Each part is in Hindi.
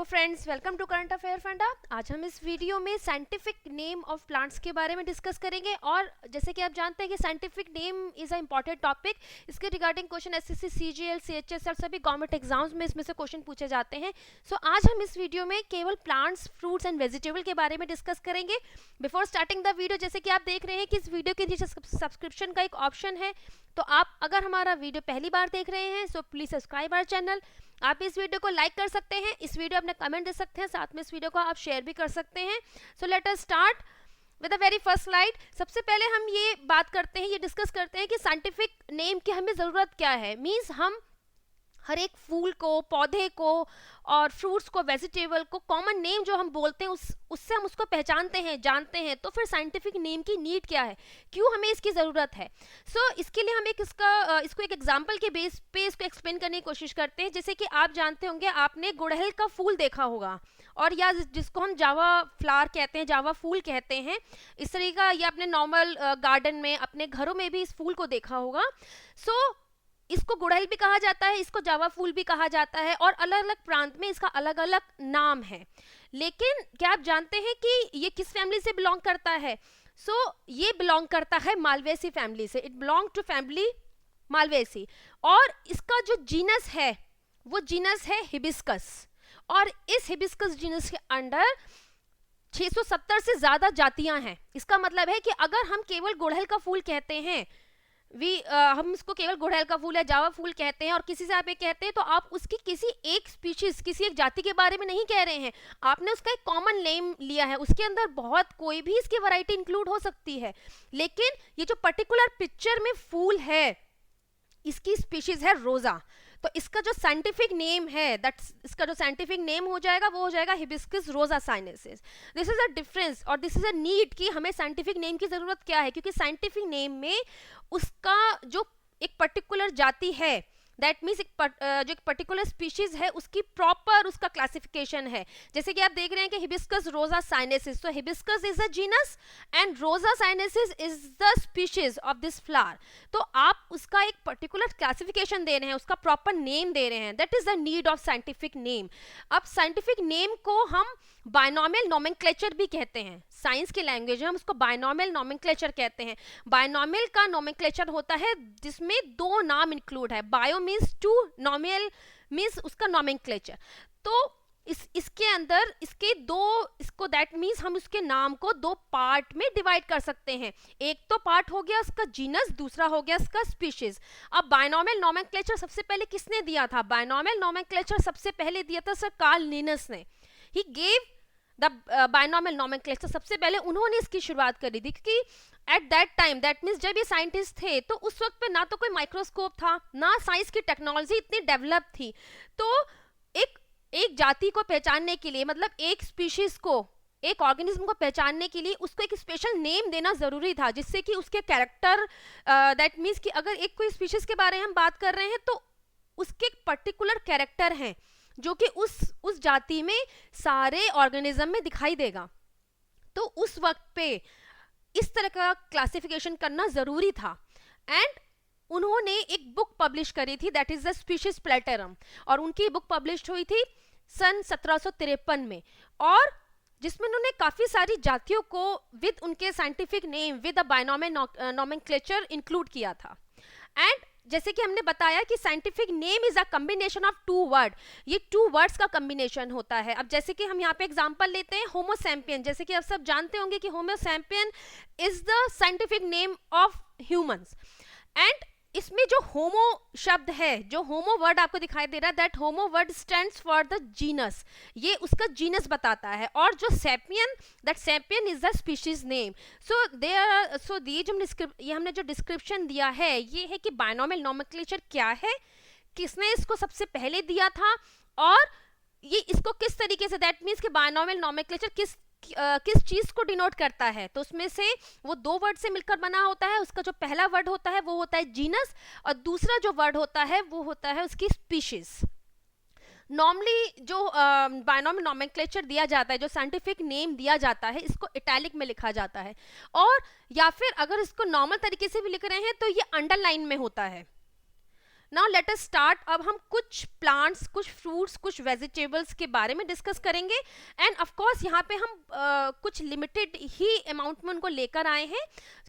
Friends, welcome to current affair funda. आज हम इस वीडियो में साइंटिफिक नेम ऑफ प्लांट्स के बारे में डिस्कस करेंगे और जैसे कि आप जानते हैं कि scientific name is a important topic. इसके regarding question SSC, CGL, CHS और सभी गवर्नमेंट एग्जाम्स में इसमें से क्वेश्चन पूछे जाते हैं। सो आज हम इस वीडियो में केवल प्लांट्स, फ्रूट्स एंड वेजिटेबल के बारे में डिस्कस करेंगे। बिफोर स्टार्टिंग द वीडियो, जैसे कि आप देख रहे हैं कि इस वीडियो के नीचे सब्सक्रिप्शन का एक ऑप्शन है, तो आप अगर हमारा वीडियो पहली बार देख रहे हैं so please subscribe our channel. आप इस वीडियो को लाइक कर सकते हैं, इस वीडियो अपने कमेंट दे सकते हैं, साथ में इस वीडियो को आप शेयर भी कर सकते हैं। सो let us start with the very first slide. सबसे पहले हम ये बात करते हैं, ये डिस्कस करते हैं कि साइंटिफिक नेम की हमें ज़रूरत क्या है। मीन्स हम हर एक फूल को, पौधे को और फ्रूट्स को, वेजिटेबल को कॉमन नेम जो हम बोलते हैं उससे हम उसको पहचानते हैं, जानते हैं। तो फिर साइंटिफिक नेम की नीड क्या है, क्यों हमें इसकी ज़रूरत है। इसके लिए हम इसको एक एग्जांपल के बेस पे इसको एक्सप्लेन करने की कोशिश करते हैं। जैसे कि आप जानते होंगे, आपने गुड़हल का फूल देखा होगा, और या जिसको हम जावा फ्लावर कहते हैं, जावा फूल कहते हैं, इस तरह का, या अपने नॉर्मल गार्डन में, अपने घरों में भी इस फूल को देखा होगा। इसको गुड़हल भी कहा जाता है, इसको जावा फूल भी कहा जाता है, और अलग अलग प्रांत में इसका अलग अलग नाम है। लेकिन क्या आप जानते हैं कि ये किस फैमिली से बिलोंग करता है? ये बिलोंग करता है मालवेसी फैमिली से। It belong to family malvaceae. और इसका जो जीनस है वो जीनस है हिबिस्कस, और इस हिबिस्कस जीनस के अंडर 670 से ज्यादा जातियां हैं। इसका मतलब है कि अगर हम केवल गुड़हल का फूल कहते हैं, हम इसको केवल गुड़हल का फूल या जावा फूल कहते हैं, और किसी से आप ये कहते हैं, तो आप उसकी किसी एक स्पीशीज, किसी एक जाति के बारे में नहीं कह रहे हैं, आपने उसका एक कॉमन नेम लिया है। उसके अंदर बहुत कोई भी इसकी वैरायटी इंक्लूड हो सकती है, लेकिन ये जो पर्टिकुलर पिक्चर में फूल है, इसकी स्पीशीज है रोजा। तो इसका जो साइंटिफिक नेम है, इसका जो साइंटिफिक नेम हो जाएगा वो हो जाएगा hibiscus rosa sinensis. This is a difference और दिस इज अ नीड कि हमें साइंटिफिक नेम की जरूरत क्या है, क्योंकि साइंटिफिक नेम में उसका जो एक पर्टिकुलर जाति है, दैट मीन्स जो एक पर्टिकुलर स्पीशीज है, उसकी प्रॉपर उसका क्लासिफिकेशन है। जैसे कि आप देख रहे हैं कि हिबिस्कस रोजा साइनेंसिस, तो hibiscus is a genus and rosa sinensis is the species of this flower. तो आप उसका एक पर्टिकुलर क्लासिफिकेशन दे रहे हैं, उसका प्रॉपर नेम दे रहे हैं। That is the need of scientific name. अब साइंटिफिक नेम को हम बायनॉमियल नोमेनक्लेचर भी कहते हैं। साइंस की लैंग्वेज में हम उसको बायनॉमियल नोमेनक्लेचर कहते हैं। बायनॉमियल का नोमेनक्लेचर होता है जिसमें दो नाम इंक्लूड है। बायो मीन्स टू, नॉमियल मीन्स उसका नोमेनक्लेचर। तो इसके अंदर इसको दैट मीन्स हम उसके नाम को दो पार्ट में डिवाइड कर सकते हैं। एक तो पार्ट हो गया उसका जीनस, दूसरा हो गया उसका स्पीशीज। अब बायनॉमियल नोमेनक्लेचर सबसे पहले किसने दिया था? बायनॉमियल नोमेनक्लेचर सबसे पहले दिया था सर कार्ल लिनस ने। He gave the binomial nomenclature. सबसे पहले उन्होंने इसकी शुरुआत करी थी, क्योंकि at that time, that means जब ये साइंटिस्ट थे, तो उस वक्त पे ना तो कोई माइक्रोस्कोप था, ना साइंस की टेक्नोलॉजी इतनी डेवलप थी। तो एक जाति को पहचानने के लिए, मतलब एक स्पीशीज को, एक ऑर्गेनिज्म को पहचानने के लिए उसको एक स्पेशल नेम देना जरूरी था, जिससे कि उसके कैरेक्टर, दैट मीन्स कि अगर एक कोई स्पीशीज के बारे में हम बात कर रहे हैं तो उसके पर्टिकुलर कैरेक्टर हैं जो कि उस जाति में सारे ऑर्गेनिज्म में दिखाई देगा। तो उस वक्त पे इस तरह का क्लासिफिकेशन करना जरूरी था। एंड उन्होंने एक बुक पब्लिश करी थी, दैट इज द स्पीशीज प्लेटरम, और उनकी बुक पब्लिश हुई थी सन 1753 में, और जिसमें उन्होंने काफी सारी जातियों को विद उनके scientific name, with a binomial nomenclature include किया था। एंड जैसे कि हमने बताया कि scientific name is a combination of two word. ये टू वर्ड्स का कॉम्बिनेशन होता है। अब जैसे कि हम यहाँ पे एग्जांपल लेते हैं होमो सैम्पियन। जैसे कि आप सब जानते होंगे कि homo sapiens is the scientific name of humans. And इसमें जो होमो शब्द है, जो होमो वर्ड आपको दिखाई दे रहा है, that homo word stands for the genus. ये उसका जीनस बताता है। और जो sapien, that sapien is the species name. ये हमने जो डिस्क्रिप्शन दिया है, ये है कि बायनॉमियल नोमेनक्लेचर क्या है, किसने इसको सबसे पहले दिया था, और ये इसको किस तरीके से, दैट मीन्स कि बायनॉमियल नोमेनक्लेचर किस चीज को डिनोट करता है। तो उसमें से वो दो वर्ड से मिलकर बना होता है। उसका जो पहला वर्ड होता है वो होता है जीनस, और दूसरा जो वर्ड होता है वो होता है उसकी स्पीशीज। नॉर्मली जो बायनॉमियल नोमेनक्लेचर दिया जाता है, जो साइंटिफिक नेम दिया जाता है, इसको इटैलिक में लिखा जाता है, और या फिर अगर इसको नॉर्मल तरीके से भी लिख रहे हैं तो ये अंडरलाइन में होता है। Now let us start. अब हम कुछ प्लांट्स, कुछ फ्रूट्स, कुछ वेजिटेबल्स के बारे में डिस्कस करेंगे एंड ऑफ कोर्स यहाँ पे हम कुछ लिमिटेड ही अमाउंट में उनको लेकर आए हैं,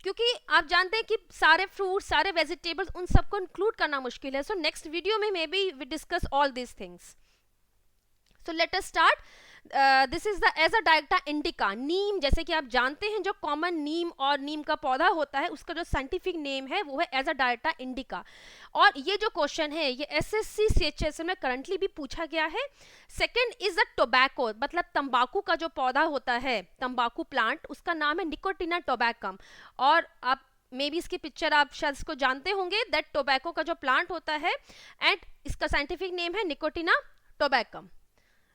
क्योंकि आप जानते हैं कि सारे फ्रूट्स, सारे वेजिटेबल्स, उन सबको इंक्लूड करना मुश्किल है। सो नेक्स्ट वीडियो में maybe we discuss all this things. So let us start. This is the azadirachta indica. नीम, जैसे कि आप जानते हैं, जो कॉमन नीम और नीम का पौधा होता है उसका जो साइंटिफिक नेम है वो है एज अ डायरेक्टा इंडिका। और ये जो क्वेश्चन है ये एसएससी सीएचएसएल में करंटली भी पूछा गया है। सेकंड इज द टोबैको, मतलब तंबाकू का जो पौधा होता है, तंबाकू प्लांट, उसका नाम है निकोटिना टोबैकम। और आप मे बी इसकी पिक्चर आप शायद इसको जानते होंगे, दैट टोबैको का जो प्लांट होता है एंड इसका साइंटिफिक नेम है nicotiana tabacum.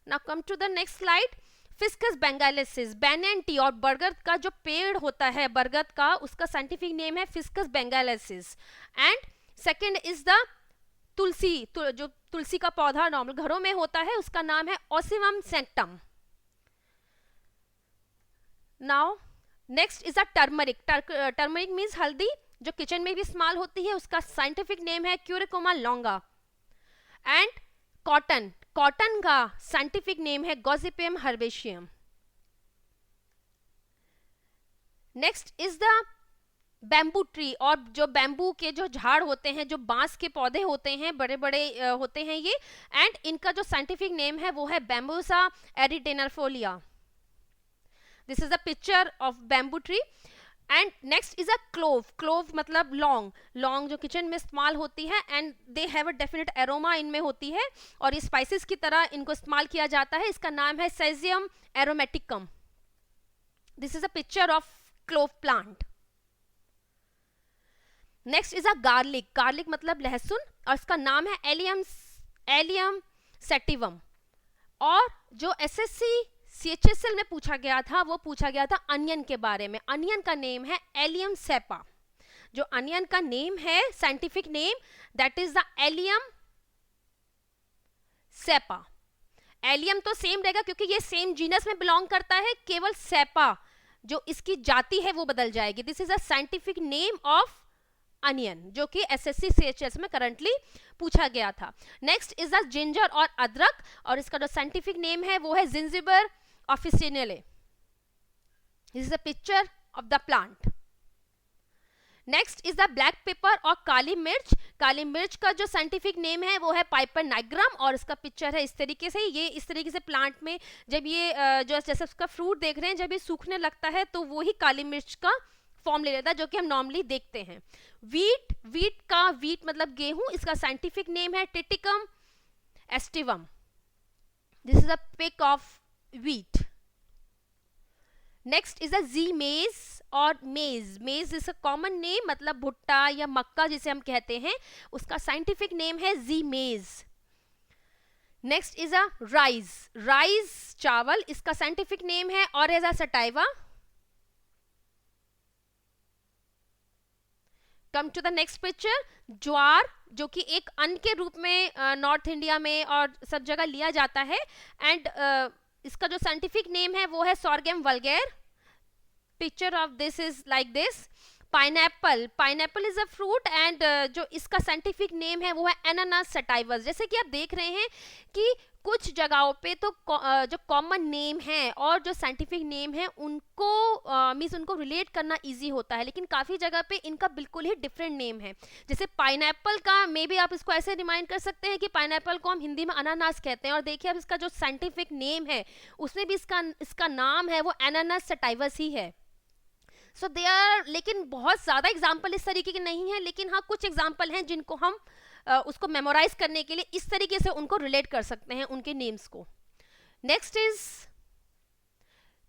Now come to the next slide. Ficus bengalensis, banyan tree और बरगद का जो पेड़ होता है बरगद का, उसका साइंटिफिक नेम है Ficus bengalensis। And second is the tulsi, जो तुलसी का पौधा नॉर्मल घरों में होता है उसका नाम है Ocimum sanctum। Now next is a turmeric. Turmeric means हल्दी, जो किचन में भी इस्तेमाल होती है, उसका साइंटिफिक नेम है curcuma longa. And cotton, cotton का साइंटिफिक नेम है gossypium herbaceum. Next is the bamboo tree, और जो बैम्बू के जो झाड़ होते हैं, जो बांस के पौधे होते हैं, बड़े बड़े होते हैं ये, एंड इनका जो साइंटिफिक नेम है वो है बैम्बूसा एरिडेनरफोलिया। This is a picture of bamboo tree. And next is a clove. Clove मतलब लौंग, लौंग जो किचन में इस्तेमाल होती है and they have a definite aroma इनमें होती है और ये स्पाइसेस की तरह इनको इस्तेमाल किया जाता है। इसका नाम है syzygium aromaticum. This is a picture of clove plant. Next is a garlic. Garlic मतलब लहसुन और इसका नाम है एलियम सेटिवम। और जो एसएससी सीएचएसएल में पूछा गया था वो पूछा गया था अनियन के बारे में। अनियन का नेम है एलियम सेपा। जो अनियन का नेम है scientific name, that is the allium cepa. Allium तो सेम रहेगा क्योंकि ये सेम जीनस में बिलोंग करता है, केवल सेपा जो इसकी जाति है वो बदल जाएगी। This is a scientific name of onion, जो कि एसएससी सीएचएस में करंटली पूछा गया था। नेक्स्ट इज द जिंजर और अदरक, और इसका जो साइंटिफिक नेम है वो है zingiber officinale. This is a picture of the plant. Next is the black pepper और काली मिर्च। काली मिर्च का जो साइंटिफिक नेम है वो है पाइपर नाइग्राम, और इसका पिक्चर है इस तरीके से। ये इस तरीके से प्लांट में जब ये जो जैसे उसका फ्रूट देख रहे हैं, जब ये सूखने लगता है तो वो ही काली मिर्च का फॉर्म ले लेता है, जो कि हम नॉर्मली देखते हैं। वीट, वीट मतलब गेहूं, इसका साइंटिफिक नेम है triticum aestivum. This is a pic of wheat. Next is a zea mays और मेज। मेज इज अ कॉमन नेम, मतलब भुट्टा या मक्का जिसे हम कहते हैं, उसका साइंटिफिक नेम है zea mays. Next is a rice. Rice चावल, इसका साइंटिफिक नेम है oryza sativa. Come to the next picture. ज्वार, जो कि एक अन्न के रूप में नॉर्थ इंडिया में और सब जगह लिया जाता है, एंड इसका जो साइंटिफिक नेम है वो है sorghum vulgare. Picture of this is like this. Pineapple, pineapple is a fruit and जो इसका साइंटिफिक नेम है वो है एनानास सटाइवस। जैसे कि आप देख रहे हैं कि कुछ जगहों पे तो जो कॉमन नेम है और जो साइंटिफिक नेम है उनको मीन्स उनको रिलेट करना इजी होता है, लेकिन काफ़ी जगह पे इनका बिल्कुल ही डिफरेंट नेम है। जैसे पाइनएप्पल का मे बी आप इसको ऐसे रिमाइंड कर सकते हैं कि पाइनएप्पल को हम हिंदी में अनानास कहते हैं, और देखिए अब इसका जो साइंटिफिक नेम है उसमें भी इसका नाम है वो एनानास सटाइवस ही है। सो दे आर, लेकिन बहुत ज़्यादा एग्जाम्पल इस तरीके के नहीं है, लेकिन हाँ कुछ एग्जाम्पल हैं जिनको हम उसको मेमोराइज करने के लिए इस तरीके से उनको रिलेट कर सकते हैं उनके नेम्स को। Next is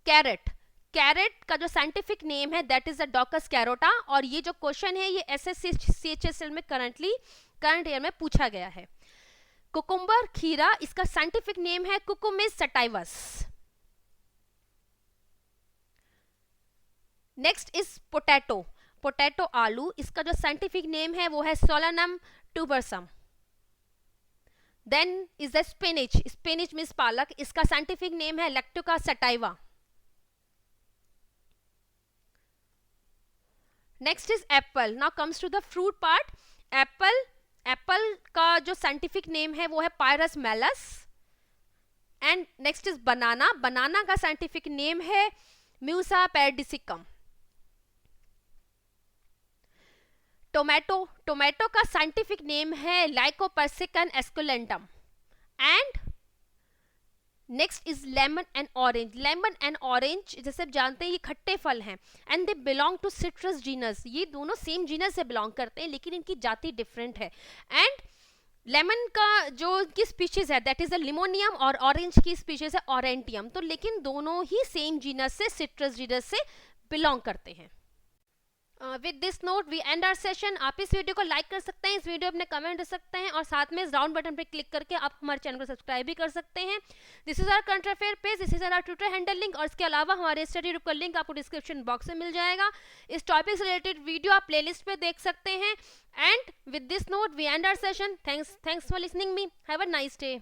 carat. कैरेट का जो साइंटिफिक नेम है that is a daucus carota, और ये जो क्वेश्चन है ये एसएससी सीएचएसएल में करंट ईयर में पूछा गया है। कुकुम्बर खीरा, इसका साइंटिफिक नेम है cucumis sativus. Next is potato. Potato आलू, इसका जो साइंटिफिक नेम है वो है solanum tuberosum. Then is the spinach. Spinach means palak, इसका साइंटिफिक नेम है lactuca sativa. Next is apple. Now comes to the fruit part. Apple apple का जो साइंटिफिक नेम है वो है pyrus malus. And next is banana, banana का साइंटिफिक नेम है म्यूसा पेरिडिसिकम। टोमेटो, टोमेटो का साइंटिफिक नेम है lycopersicon esculentum. And next is lemon and orange. Lemon and orange जैसे आप जानते हैं ये खट्टे फल हैं and they belong to citrus genus. ये दोनों सेम जीनस से बिलोंग करते हैं लेकिन इनकी जाति डिफरेंट है। एंड लेमन का जो की स्पीशीज है दैट इज अ लिमोनियम और ऑरेंज की स्पीशीज है ऑरेंटियम। तो लेकिन दोनों ही सेम जीनस से, सिट्रस जीनस से बिलोंग करते हैं। With this note we end our session. आप इस वीडियो को लाइक कर सकते हैं, इस वीडियो अपने कमेंट कर सकते हैं और साथ में इस राउंड बटन पर क्लिक करके आप हमारे चैनल को सब्सक्राइब भी कर सकते हैं। This is our current affair page, this is our Twitter handle link और इसके अलावा हमारे स्टडी ग्रुप का लिंक आपको डिस्क्रिप्शन बॉक्स में मिल जाएगा। इस टॉपिक से रिलेटेड वीडियो आप प्लेलिस्ट पे देख सकते हैं। And with this note we end our session. Thanks for listening me. Have a nice day.